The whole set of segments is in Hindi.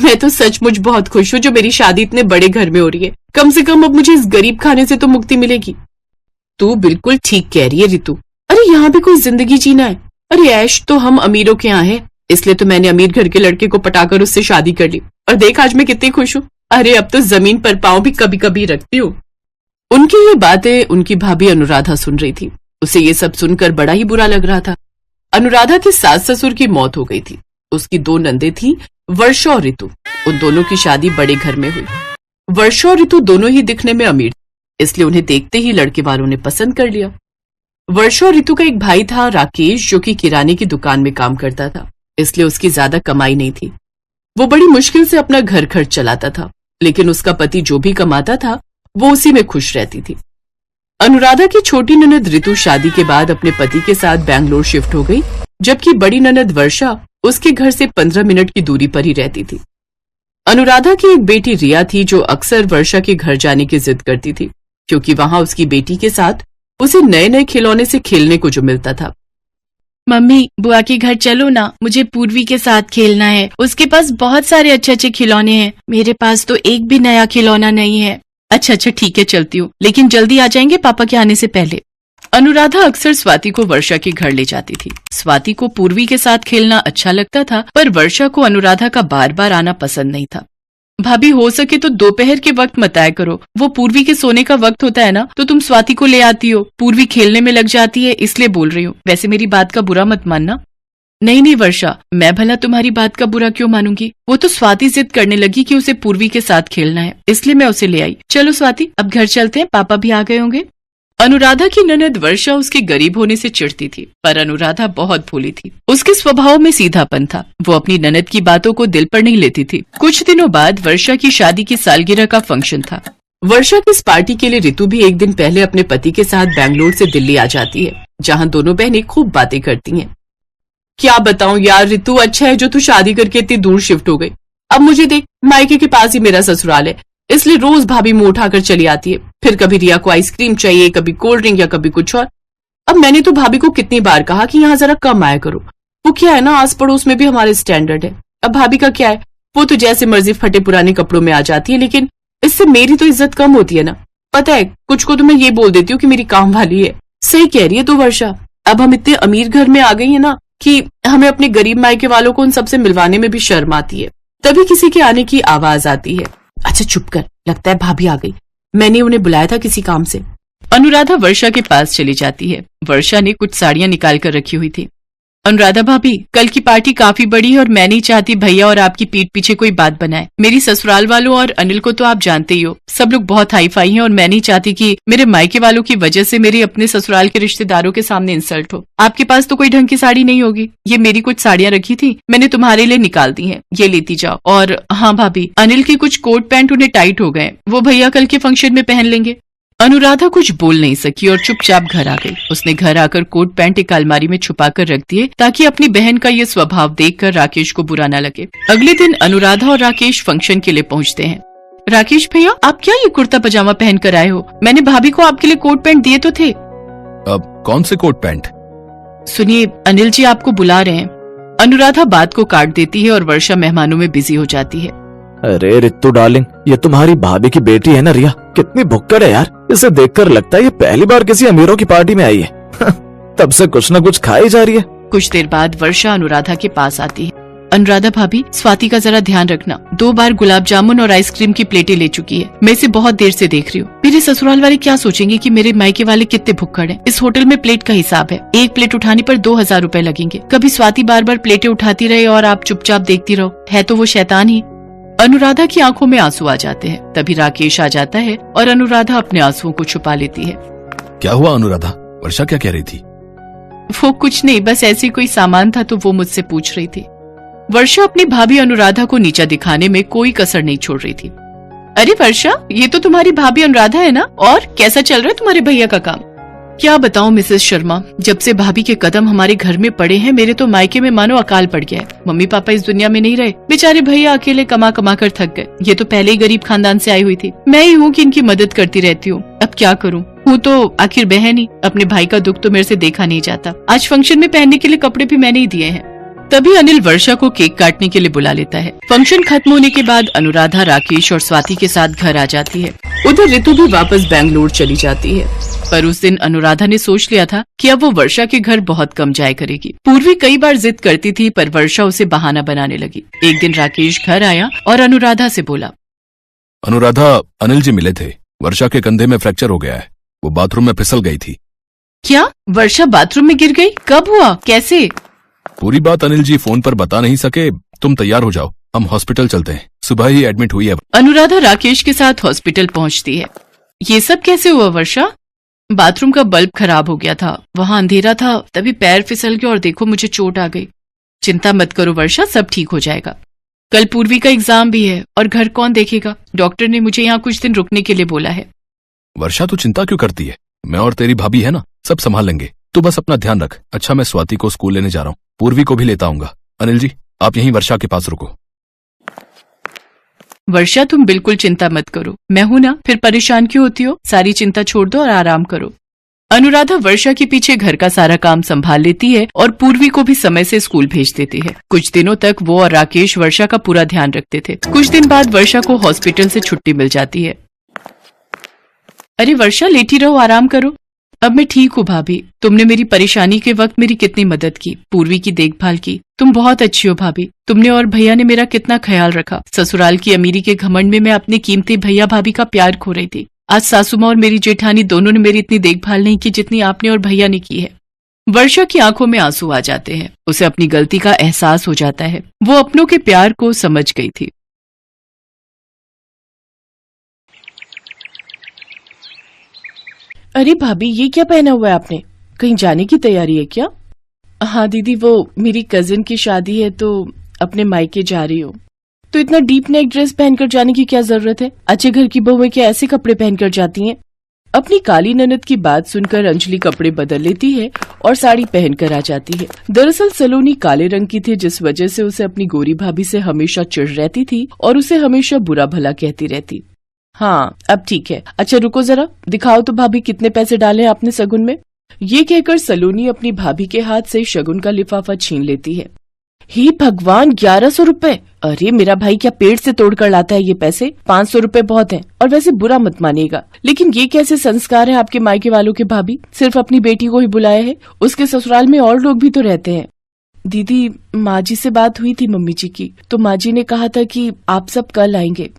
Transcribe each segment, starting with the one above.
मैं तो सचमुच बहुत खुश हूँ जो मेरी शादी इतने बड़े घर में हो रही है। कम से कम अब मुझे इस गरीब खाने से तो मुक्ति मिलेगी। तू बिल्कुल ठीक कह रही है रितु। अरे यहाँ भी कोई जिंदगी जीना है। अरे ऐश तो हम अमीरों के यहाँ है, इसलिए तो मैंने अमीर घर के लड़के को पटाकर उससे शादी कर ली। और देख आज मैं कितनी खुश हूँ। अरे अब तो जमीन पर पांव भी कभी कभी रखती हूँ। उनकी ये बातें उनकी भाभी अनुराधा सुन रही थी। उसे ये सब सुनकर बड़ा ही बुरा लग रहा था। अनुराधा के सास ससुर की मौत हो गई थी। उसकी 2 नंदे थी, वर्षा और ऋतु। उन दोनों की शादी बड़े घर में हुई। वर्षा और ऋतु दोनों ही दिखने में अमीर थे, इसलिए उन्हें देखते ही लड़के वालों ने पसंद कर लिया। वर्षा और ऋतु का एक भाई था राकेश, जो कि किराने की दुकान में काम करता था, इसलिए उसकी ज्यादा कमाई नहीं थी। वो बड़ी मुश्किल से अपना घर खर्च चलाता था, लेकिन उसका पति जो भी कमाता था वो उसी में खुश रहती थी। अनुराधा की छोटी ननद ऋतु शादी के बाद अपने पति के साथ बैंगलोर शिफ्ट हो गई, जबकि बड़ी ननद वर्षा उसके घर से 15 मिनट की दूरी पर ही रहती थी। अनुराधा की एक बेटी रिया थी, जो अक्सर वर्षा के घर जाने की जिद करती थी, क्योंकि वहां उसकी बेटी के साथ उसे नए नए खिलौने से खेलने को जो मिलता था। मम्मी, बुआ के घर चलो ना, मुझे पूर्वी के साथ खेलना है। उसके पास बहुत सारे अच्छे अच्छे खिलौने हैं, मेरे पास तो एक भी नया खिलौना नहीं है। अच्छा ठीक है, चलती हूँ, लेकिन जल्दी आ जाएंगे पापा के आने से पहले। अनुराधा अक्सर स्वाति को वर्षा के घर ले जाती थी। स्वाति को पूर्वी के साथ खेलना अच्छा लगता था, पर वर्षा को अनुराधा का बार बार आना पसंद नहीं था। भाभी, हो सके तो दोपहर के वक्त मत आया करो, वो पूर्वी के सोने का वक्त होता है ना, तो तुम स्वाति को ले आती हो। पूर्वी खेलने में लग जाती है, इसलिए बोल रही हूँ। वैसे मेरी बात का बुरा मत मानना। नहीं वर्षा, मैं भला तुम्हारी बात का बुरा क्यों मानूंगी। वो तो स्वाति जिद करने लगी कि उसे पूर्वी के साथ खेलना है, इसलिए मैं उसे ले आई। चलो स्वाति, अब घर चलते हैं, पापा भी आ गए होंगे। अनुराधा की ननद वर्षा उसके गरीब होने से चिढ़ती थी, पर अनुराधा बहुत भोली थी। उसके स्वभाव में सीधापन था। वो अपनी ननद की बातों को दिल पर नहीं लेती थी। कुछ दिनों बाद वर्षा की शादी की सालगिरह का फंक्शन था। वर्षा की इस पार्टी के लिए ऋतु भी एक दिन पहले अपने पति के साथ बैंगलोर से दिल्ली आ जाती है, जहाँ दोनों बहनें खूब बातें करती हैं। क्या बताऊं यार ऋतु, अच्छा है जो तू शादी करके इतनी दूर शिफ्ट हो गई। अब मुझे देख, मायके के पास ही मेरा ससुराल है, इसलिए रोज भाभी मुंह उठाकर चली आती है। फिर कभी रिया को आइसक्रीम चाहिए, कभी कोल्ड ड्रिंक या कभी कुछ और। अब मैंने तो भाभी को कितनी बार कहा कि यहाँ जरा कम आया करो। वो क्या है ना, आस पड़ोस में भी हमारे स्टैंडर्ड है। अब भाभी का क्या है, वो तो जैसे मर्जी फटे पुराने कपड़ों में आ जाती है, लेकिन इससे मेरी तो इज्जत कम होती है ना। पता है, कुछ को तो मैं ये बोल देती हूँ कि मेरी काम वाली है। सही कह रही है तो वर्षा, अब हम इतने अमीर घर में आ गई है ना कि हमें अपने गरीब मायके वालों को उन सबसे मिलवाने में भी शर्म आती है। तभी किसी के आने की आवाज आती है। अच्छा चुप कर, लगता है भाभी आ गई, मैंने उन्हें बुलाया था किसी काम से। अनुराधा वर्षा के पास चली जाती है। वर्षा ने कुछ साड़ियां निकाल कर रखी हुई थी। अनुराधा भाभी, कल की पार्टी काफी बड़ी है और मैं नहीं चाहती भैया और आपकी पीठ पीछे कोई बात बनाए। मेरी ससुराल वालों और अनिल को तो आप जानते ही हो, सब लोग बहुत हाई फाई हैं और मैं नहीं चाहती कि मेरे मायके वालों की वजह से मेरे अपने ससुराल के रिश्तेदारों के सामने इंसल्ट हो। आपके पास तो कोई ढंग की साड़ी नहीं होगी। ये मेरी कुछ साड़ियां रखी थी, मैंने तुम्हारे लिए निकाल दी है, ये लेती जाओ। और हाँ भाभी, अनिल के कुछ कोट पैंट उन्हें टाइट हो गए, वो भैया कल के फंक्शन में पहन लेंगे। अनुराधा कुछ बोल नहीं सकी और चुपचाप घर आ गई। उसने घर आकर कोट पैंट एक अलमारी में छुपा कर रख दिए, ताकि अपनी बहन का ये स्वभाव देखकर राकेश को बुरा न लगे। अगले दिन अनुराधा और राकेश फंक्शन के लिए पहुंचते हैं। राकेश भैया, आप क्या ये कुर्ता पजामा पहन कर आए हो? मैंने भाभी को आपके लिए कोट पैंट दिए तो थे। अब कौन से कोट पैंट? सुनिए, अनिल जी आपको बुला रहे हैं। अनुराधा बात को काट देती है और वर्षा मेहमानों में बिजी हो जाती है। अरे रितु डार्लिंग, ये तुम्हारी भाभी की बेटी है ना रिया, कितनी भुक्कड़ है यार। इसे देखकर लगता है ये पहली बार किसी अमीरों की पार्टी में आई है। तब से कुछ न कुछ खाई जा रही है। कुछ देर बाद वर्षा अनुराधा के पास आती है। अनुराधा भाभी, स्वाति का जरा ध्यान रखना, 2 बार गुलाब जामुन और आइसक्रीम की प्लेटें ले चुकी है। मैं इसे बहुत देर से देख रही हूँ। मेरे ससुराल वाले क्या सोचेंगे कि मेरे मायके वाले कितने भुक्कड़ हैं। इस होटल में प्लेट का हिसाब है, एक प्लेट उठाने पर 2000 रुपए लगेंगे। कभी स्वाति बार बार प्लेटें उठाती रहे और आप चुपचाप देखती रहो, है तो वो शैतान ही। अनुराधा की आंखों में आंसू आ जाते हैं। तभी राकेश आ जाता है और अनुराधा अपने आंसुओं को छुपा लेती है। क्या हुआ अनुराधा, वर्षा क्या कह रही थी? वो कुछ नहीं, बस ऐसी कोई सामान था तो वो मुझसे पूछ रही थी। वर्षा अपनी भाभी अनुराधा को नीचा दिखाने में कोई कसर नहीं छोड़ रही थी। अरे वर्षा, ये तो तुम्हारी भाभी अनुराधा है ना? और कैसा चल रहा है तुम्हारे भैया का काम? क्या बताऊं मिसेस शर्मा, जब से भाभी के कदम हमारे घर में पड़े हैं, मेरे तो मायके में मानो अकाल पड़ गया है। मम्मी पापा इस दुनिया में नहीं रहे, बेचारे भैया अकेले कमा कमा कर थक गए। ये तो पहले ही गरीब खानदान से आई हुई थी, मैं ही हूँ कि इनकी मदद करती रहती हूँ। अब क्या करूँ, हूँ तो आखिर बहन ही। अपने भाई का दुख तो मेरे से देखा नहीं जाता। आज फंक्शन में पहनने के लिए कपड़े भी मैंने ही दिए हैं। तभी अनिल वर्षा को केक काटने के लिए बुला लेता है। फंक्शन खत्म होने के बाद अनुराधा राकेश और स्वाति के साथ घर आ जाती है। उधर रितु भी वापस बेंगलुरु चली जाती है। पर उस दिन अनुराधा ने सोच लिया था कि अब वो वर्षा के घर बहुत कम जाया करेगी। पूर्वी कई बार जिद करती थी पर वर्षा उसे बहाना बनाने लगी। एक दिन राकेश घर आया और अनुराधा से बोला, अनुराधा, अनिल जी मिले थे। वर्षा के कंधे में फ्रैक्चर हो गया है। वो बाथरूम में फिसल गई थी। क्या? वर्षा बाथरूम में गिर गई? कब हुआ? कैसे? पूरी बात अनिल जी फोन पर बता नहीं सके। तुम तैयार हो जाओ, हम हॉस्पिटल चलते हैं। सुबह ही एडमिट हुई है। अनुराधा राकेश के साथ हॉस्पिटल पहुंचती है। ये सब कैसे हुआ वर्षा? बाथरूम का बल्ब खराब हो गया था, वहाँ अंधेरा था, तभी पैर फिसल गया और देखो मुझे चोट आ गई। चिंता मत करो वर्षा, सब ठीक हो जाएगा। कल पूर्वी का एग्जाम भी है और घर कौन देखेगा? डॉक्टर ने मुझे यहाँ कुछ दिन रुकने के लिए बोला है। वर्षा तू चिंता क्यों करती है? मैं और तेरी भाभी है ना, सब संभाल लेंगे। तू बस अपना ध्यान रख। अच्छा, मैं स्वाति को स्कूल लेने जा रहा हूँ, पूर्वी को भी लेता आऊंगा। अनिल जी, आप यहीं वर्षा के पास रुको। वर्षा तुम बिल्कुल चिंता मत करो, मैं हूं ना, फिर परेशान क्यों होती हो? सारी चिंता छोड़ दो और आराम करो। अनुराधा वर्षा के पीछे घर का सारा काम संभाल लेती है और पूर्वी को भी समय से स्कूल भेज देती है। कुछ दिनों तक वो और राकेश वर्षा का पूरा ध्यान रखते थे। कुछ दिन बाद वर्षा को हॉस्पिटल से छुट्टी मिल जाती है। अरे वर्षा, लेटी रहो, आराम करो। अब मैं ठीक हूँ भाभी, तुमने मेरी परेशानी के वक्त मेरी कितनी मदद की, पूर्वी की देखभाल की। तुम बहुत अच्छी हो भाभी। तुमने और भैया ने मेरा कितना ख्याल रखा। ससुराल की अमीरी के घमंड में मैं अपने कीमती भैया भाभी का प्यार खो रही थी। आज सासू माँ और मेरी जेठानी दोनों ने मेरी इतनी देखभाल नहीं की जितनी आपने और भैया ने की है। वर्षा की आंखों में आंसू आ जाते हैं। उसे अपनी गलती का एहसास हो जाता है। वो अपनों के प्यार को समझ गई थी। अरे भाभी, ये क्या पहना हुआ है आपने? कहीं जाने की तैयारी है क्या? हाँ दीदी, वो मेरी कजिन की शादी है तो अपने मायके जा रही हूँ। तो इतना डीप नेक ड्रेस पहनकर जाने की क्या जरूरत है? अच्छे घर की बहुएं क्या ऐसे कपड़े पहनकर जाती हैं? अपनी काली ननद की बात सुनकर अंजलि कपड़े बदल लेती है और साड़ी पहनकर आ जाती है। दरअसल सलोनी काले रंग की थी, जिस वजह से उसे अपनी गोरी भाभी से हमेशा चिढ़ रहती थी और उसे हमेशा बुरा भला कहती रहती। हाँ, अब ठीक है। अच्छा रुको जरा, दिखाओ तो भाभी कितने पैसे डाले हैं आपने शगुन में। ये कहकर सलोनी अपनी भाभी के हाथ से शगुन का लिफाफा छीन लेती है। हे भगवान, 1100 रुपए! अरे मेरा भाई क्या पेट से तोड़कर लाता है ये पैसे? 500 रुपए बहुत हैं। और वैसे बुरा मत मानिएगा, लेकिन ये कैसे संस्कार है आपके मायके वालों के भाभी? सिर्फ अपनी बेटी को ही बुलाया है, उसके ससुराल में और लोग भी तो रहते हैं। दीदी, माँ जी से बात हुई थी मम्मी जी की, तो माँ जी ने कहा था कि आप सब कल आएंगे।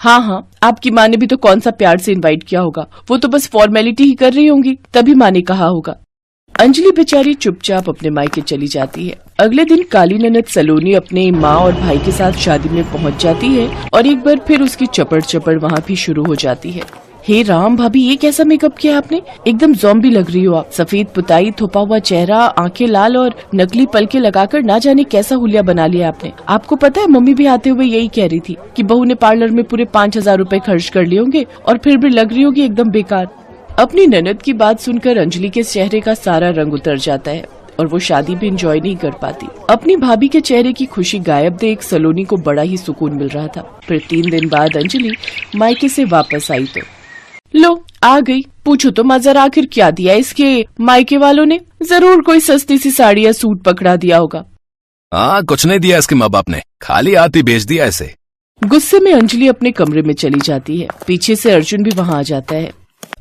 हाँ, आपकी माँ ने भी तो कौन सा प्यार से इनवाइट किया होगा, वो तो बस फॉर्मेलिटी ही कर रही होंगी, तभी माँ ने कहा होगा। अंजलि बेचारी चुपचाप अपने मायके चली जाती है। अगले दिन काली ननद सलोनी अपने माँ और भाई के साथ शादी में पहुँच जाती है और एक बार फिर उसकी चपड़ चपड़ वहाँ भी शुरू हो जाती है। हे राम भाभी, ये कैसा मेकअप किया आपने? एकदम ज़ॉम्बी लग रही हो आप। सफेद पुताई, थोपा हुआ चेहरा, आंखें लाल और नकली पलके लगाकर ना जाने कैसा हुलिया बना लिया आपने। आपको पता है, मम्मी भी आते हुए यही कह रही थी कि बहू ने पार्लर में पूरे 5000 रुपए खर्च कर लिए होंगे और फिर भी लग रही होगी एकदम बेकार। अपनी ननद की बात सुनकर अंजलि के चेहरे का सारा रंग उतर जाता है और वो शादी भी एंजॉय नहीं कर पाती। अपनी भाभी के चेहरे की खुशी गायब देख सलोनी को बड़ा ही सुकून मिल रहा था। फिर 3 दिन बाद अंजलि मायके से वापस आई तो लो आ गई। पूछो तो मजर आखिर क्या दिया इसके मायके वालों ने? जरूर कोई सस्ती सी साड़ी या सूट पकड़ा दिया होगा। हाँ, कुछ नहीं दिया इसके माँ बाप ने, खाली हाथ ही भेज दिया ऐसे। गुस्से में अंजलि अपने कमरे में चली जाती है। पीछे से अर्जुन भी वहाँ आ जाता है।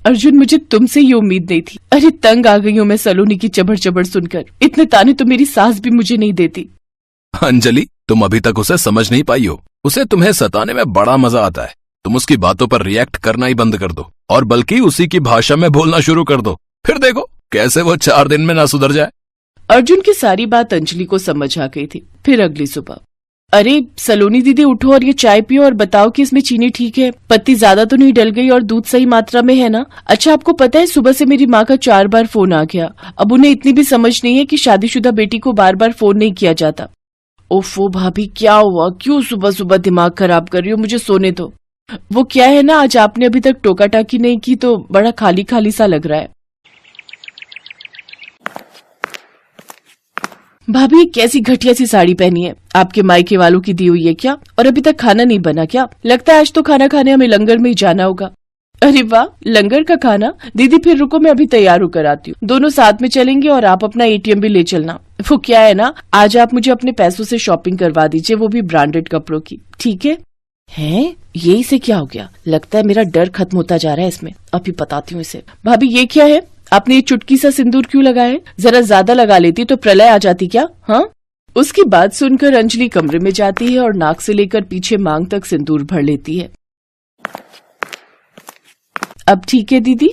अर्जुन, मुझे तुमसे ये उम्मीद नहीं थी। अरे तंग आ गई हूँ मैं सलोनी की चबड़ चबड़ सुनकर। इतने ताने तो मेरी सास भी मुझे नहीं देती। अंजलि, तुम अभी तक उसे समझ नहीं पाई हो। उसे तुम्हें सताने में बड़ा मजा आता है। तुम उसकी बातों पर रिएक्ट करना ही बंद कर दो और बल्कि उसी की भाषा में बोलना शुरू कर दो। फिर देखो कैसे वो 4 दिन में ना सुधर जाए। अर्जुन की सारी बात अंजलि को समझ आ गई थी। फिर अगली सुबह, अरे सलोनी दीदी उठो और ये चाय पियो और बताओ कि इसमें चीनी ठीक है, पत्ती ज्यादा तो नहीं डल गई और दूध सही मात्रा में है ना? अच्छा आपको पता है सुबह से मेरी माँ का 4 बार फोन आ गया। अब उन्हें इतनी भी समझ नहीं है कि शादीशुदा बेटी को बार बार फोन नहीं किया जाता। ओफो भाभी, क्या हुआ? क्यों सुबह सुबह दिमाग खराब कर रही हो? मुझे सोने दो। वो क्या है ना, आज आपने अभी तक टोका टाकी नहीं की तो बड़ा खाली खाली सा लग रहा है। भाभी कैसी घटिया सी साड़ी पहनी है, आपके मायके वालों की दी हुई है क्या? और अभी तक खाना नहीं बना क्या? लगता है आज तो खाना खाने हमें लंगर में ही जाना होगा। अरे वाह, लंगर का खाना? दीदी फिर रुको, मैं अभी तैयार होकर आती हूँ। दोनों साथ में चलेंगे और आप अपना ATM भी ले चलना। वो क्या है ना, आज आप मुझे अपने पैसों से शॉपिंग करवा दीजिए, वो भी ब्रांडेड कपड़ों की, ठीक है? हैं? ये इसे क्या हो गया? लगता है मेरा डर खत्म होता जा रहा है इसमें। अभी बताती हूँ इसे। भाभी ये क्या है? आपने ये चुटकी सा सिंदूर क्यों लगाया है? जरा ज्यादा लगा लेती तो प्रलय आ जाती क्या? हाँ? उसकी बात सुनकर अंजलि कमरे में जाती है और नाक से लेकर पीछे मांग तक सिंदूर भर लेती है। अब ठीक है दीदी?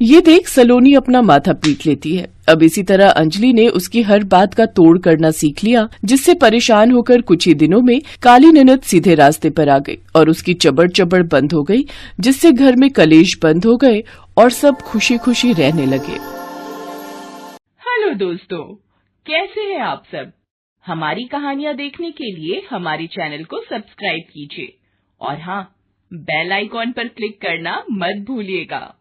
ये देख सलोनी अपना माथा पीट लेती है। अब इसी तरह अंजलि ने उसकी हर बात का तोड़ करना सीख लिया, जिससे परेशान होकर कुछ ही दिनों में काली ननद सीधे रास्ते पर आ गई और उसकी चबड़ चबड़ बंद हो गई, जिससे घर में कलेश बंद हो गए और सब खुशी खुशी रहने लगे। हेलो दोस्तों, कैसे हैं आप सब? हमारी कहानियां देखने के लिए हमारे चैनल को सब्सक्राइब कीजिए और हाँ, बेल आइकॉन पर क्लिक करना मत भूलिएगा।